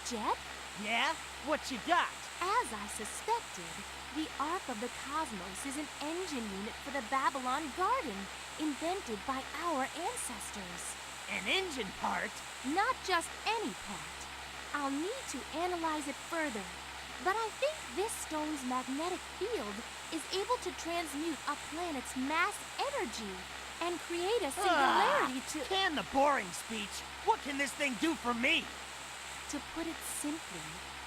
Jet. Yeah? What you got? As I suspected, the Ark of the Cosmos is an engine unit for the Babylon Garden, invented by our ancestors. An engine part? Not just any part. I'll need to analyze it further, but I think this stone's magnetic field is able to transmute a planet's mass energy and create a singularity to... Can the boring speech. What can this thing do for me? To put it simply,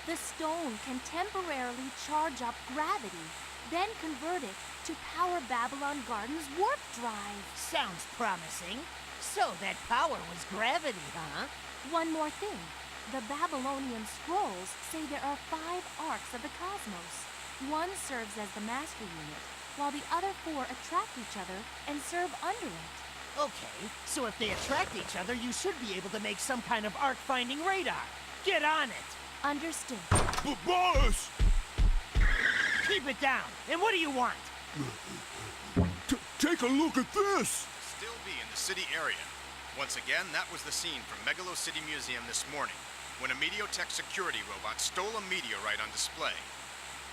the stone can temporarily charge up gravity, then convert it to power Babylon Garden's warp drive. Sounds promising. So that power was gravity, huh? One more thing. The Babylonian scrolls say there are 5 arcs of the cosmos. One serves as the master unit, while the other 4 attract each other and serve under it. Okay, so if they attract each other, you should be able to make some kind of arc-finding radar. Get on it! Understood. Boss! Keep it down! And what do you want? Take a look at this! Still be in the city area. Once again, that was the scene from Megalo City Museum this morning, when a MeteoTech security robot stole a meteorite on display.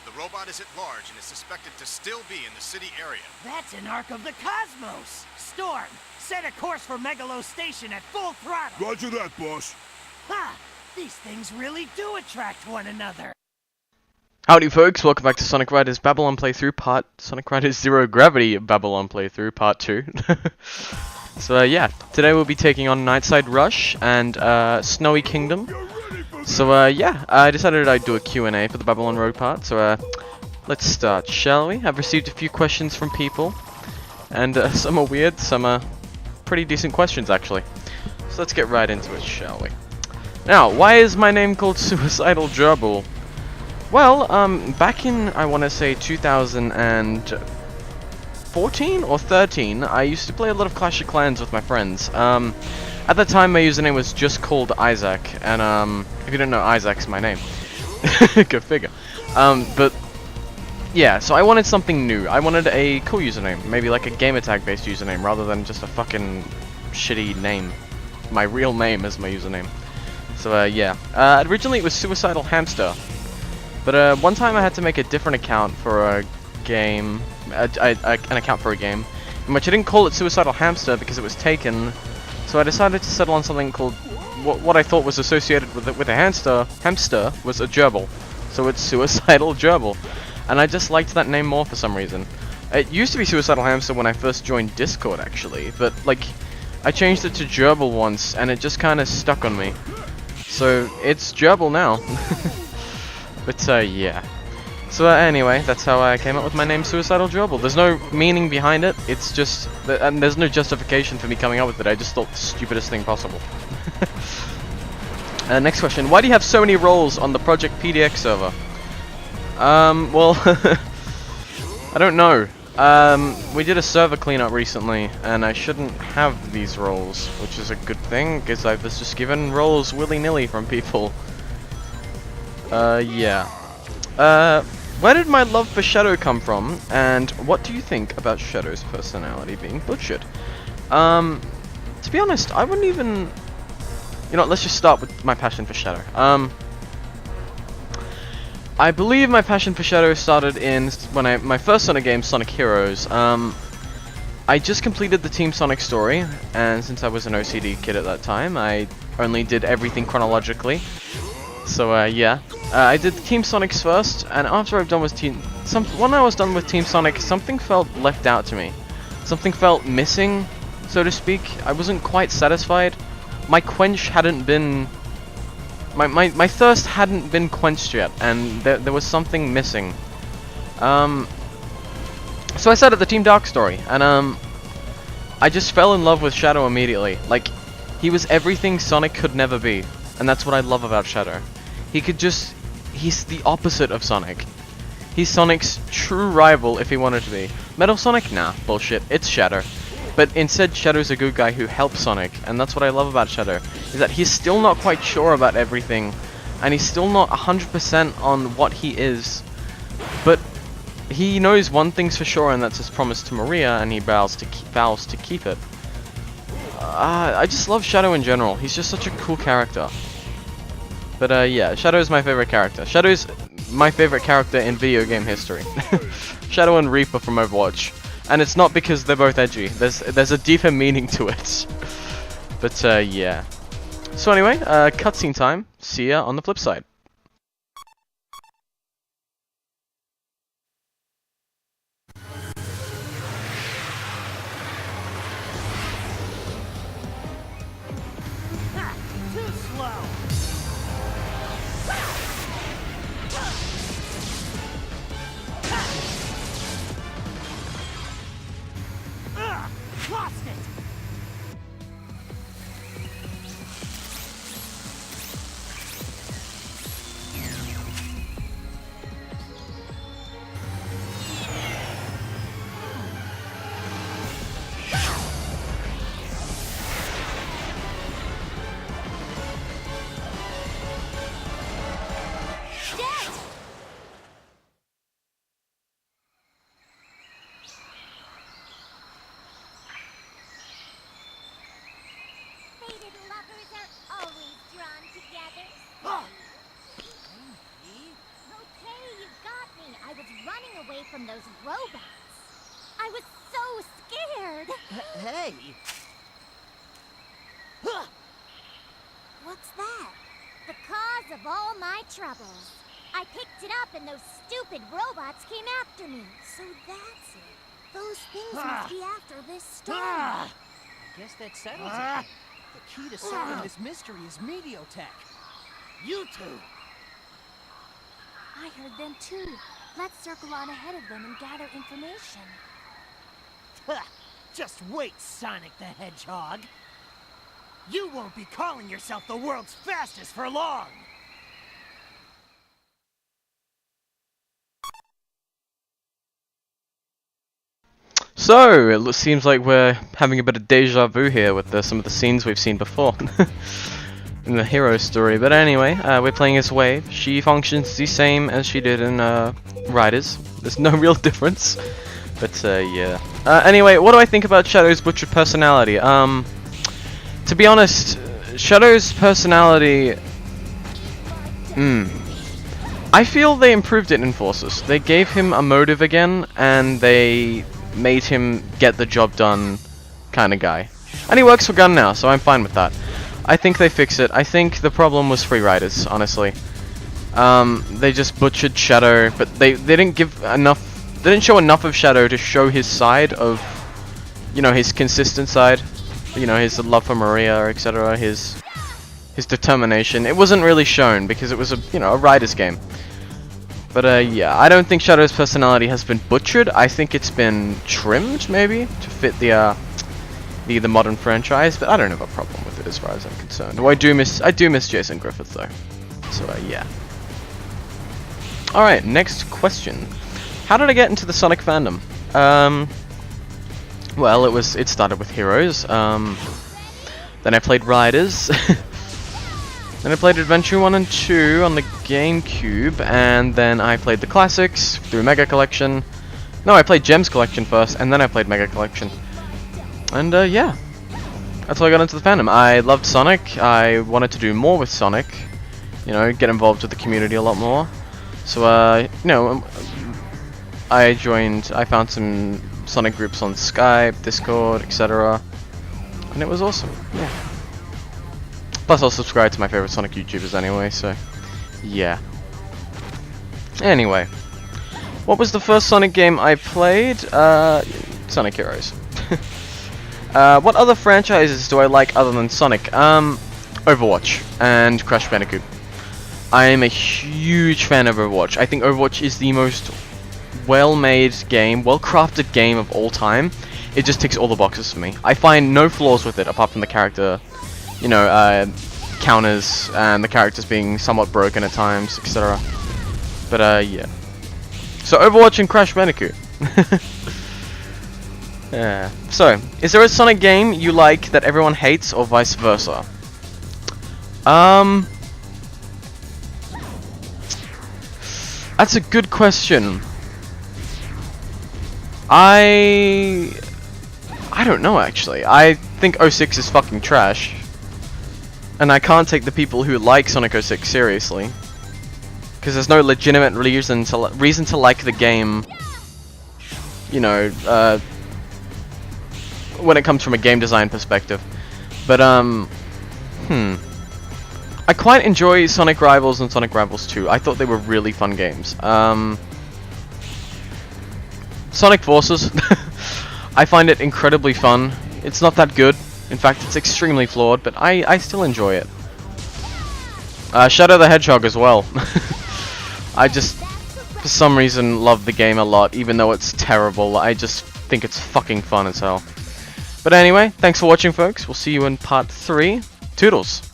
The robot is at large and is suspected to still be in the city area. That's an Ark of the Cosmos! Storm, set a course for Megalo Station at full throttle! Roger that, boss. Ha! These things really do attract one another! Howdy folks, welcome back to Sonic Riders Babylon Playthrough Part... Sonic Riders Zero Gravity Babylon Playthrough Part 2. So yeah, today we'll be taking on Nightside Rush and Snowy Kingdom. So yeah, I decided I'd do a Q&A for the Babylon Road part, so let's start, shall we? I've received a few questions from people, and some are weird, some are pretty decent questions actually. So let's get right into it, shall we? Now, why is my name called Suicidal Gerbil? Well, back in, I want to say 2014 or 13, I used to play a lot of Clash of Clans with my friends. At the time, my username was just called Isaac, and if you don't know, Isaac's my name. Go figure. But yeah, so I wanted something new. I wanted a cool username, maybe like a gamertag-based username, rather than just a fucking shitty name. My real name is my username. So yeah, originally it was Suicidal Hamster. But one time I had to make a different account for a game, an account for a game, in which I didn't call it Suicidal Hamster because it was taken, so I decided to settle on something called, what I thought was associated with a hamster was a gerbil, so it's Suicidal Gerbil, and I just liked that name more for some reason. It used to be Suicidal Hamster when I first joined Discord actually, but like, I changed it to Gerbil once, and it just kinda stuck on me. So, it's Gerbil now. But, yeah. So, anyway, that's how I came up with my name, Suicidal Gerbil. There's no meaning behind it, it's just... and there's no justification for me coming up with it, I just thought the stupidest thing possible. Next question. Why do you have so many roles on the Project PDX server? Well... I don't know. We did a server cleanup recently, and I shouldn't have these roles, which is a good thing, because I was just given roles willy-nilly from people. Yeah. Where did my love for Shadow come from, and what do you think about Shadow's personality being butchered? To be honest, I wouldn't even... You know what, let's just start with my passion for Shadow. I believe my passion for Shadow started in when my first Sonic game, Sonic Heroes. I just completed the Team Sonic story, and since I was an OCD kid at that time, I only did everything chronologically. So yeah, I did Team Sonic's first, and after I've done with when I was done with Team Sonic, something felt left out to me. Something felt missing, so to speak. I wasn't quite satisfied. My quench hadn't been... My thirst hadn't been quenched yet, and there was something missing. So I started the Team Dark story, and I just fell in love with Shadow immediately. Like, he was everything Sonic could never be, and that's what I love about Shadow. He's the opposite of Sonic. He's Sonic's true rival if he wanted to be. Metal Sonic? Nah, bullshit, it's Shadow. But instead, Shadow's a good guy who helps Sonic, and that's what I love about Shadow, is that he's still not quite sure about everything, and he's still not 100% on what he is, but he knows one thing's for sure, and that's his promise to Maria, and he vows to keep it. I just love Shadow in general. He's just such a cool character. But yeah, Shadow's my favorite character. Shadow's my favorite character in video game history. Shadow and Reaper from Overwatch. And it's not because they're both edgy. There's a deeper meaning to it. But yeah. So anyway, cutscene time. See ya on the flip side. Ha! Too slow! Lost it! Fated lovers are always drawn together. Okay, you got me. I was running away from those robots. I was so scared. Hey! What's that? The cause of all my troubles. I picked it up and those stupid robots came after me. So that's it. Those things must be after this storm. I guess that settles it. The key to solving this mystery is MeteoTech. You two! I heard them too. Let's circle on ahead of them and gather information. Just wait, Sonic the Hedgehog. You won't be calling yourself the world's fastest for long! So, it seems like we're having a bit of deja vu here with some of the scenes we've seen before in the hero story. But anyway, we're playing as Wave. She functions the same as she did in Riders. There's no real difference. But yeah. Anyway, what do I think about Shadow's butchered personality? To be honest, Shadow's personality... I feel they improved it in Enforcers. They gave him a motive again, and they made him get the job done kind of guy. And he works for Gun now, so I'm fine with that. I think they fix it. I think the problem was Free Riders, honestly. They just butchered Shadow, but they didn't give enough... They didn't show enough of Shadow to show his side of... You know, his consistent side. You know, his love for Maria, etc. His determination. It wasn't really shown, because it was a Riders game. But yeah, I don't think Shadow's personality has been butchered. I think it's been trimmed, maybe, to fit the modern franchise. But I don't have a problem with it as far as I'm concerned. Oh, I do miss Jason Griffith though. So yeah. All right, next question. How did I get into the Sonic fandom? Well, it started with Heroes. Then I played Riders. Then I played Adventure 1 and 2 on the GameCube, and then I played the classics through Mega Collection. No, I played Gems Collection first, and then I played Mega Collection. And yeah, that's how I got into the fandom. I loved Sonic. I wanted to do more with Sonic. You know, get involved with the community a lot more. So you know, I found some Sonic groups on Skype, Discord, etc. And it was awesome. Yeah. Plus, I'll subscribe to my favorite Sonic YouTubers anyway, so yeah. Anyway, what was the first Sonic game I played? Sonic Heroes. What other franchises do I like other than Sonic? Overwatch and Crash Bandicoot. I am a huge fan of Overwatch. I think Overwatch is the most well-made game, well-crafted game of all time. It just ticks all the boxes for me. I find no flaws with it apart from the character, you know, counters and the characters being somewhat broken at times, etc. But yeah. So Overwatch and Crash Bandicoot. Yeah. So, is there a Sonic game you like that everyone hates, or vice versa? That's a good question. I don't know, actually. I think 06 is fucking trash. And I can't take the people who like Sonic 06 seriously. Because there's no legitimate reason to like the game, you know, when it comes from a game design perspective. But, I quite enjoy Sonic Rivals and Sonic Rivals 2. I thought they were really fun games. Sonic Forces, I find it incredibly fun. It's not that good. In fact, it's extremely flawed, but I still enjoy it. Shadow the Hedgehog as well. I just, for some reason, love the game a lot, even though it's terrible. I just think it's fucking fun as hell. But anyway, thanks for watching, folks. We'll see you in part 3. Toodles!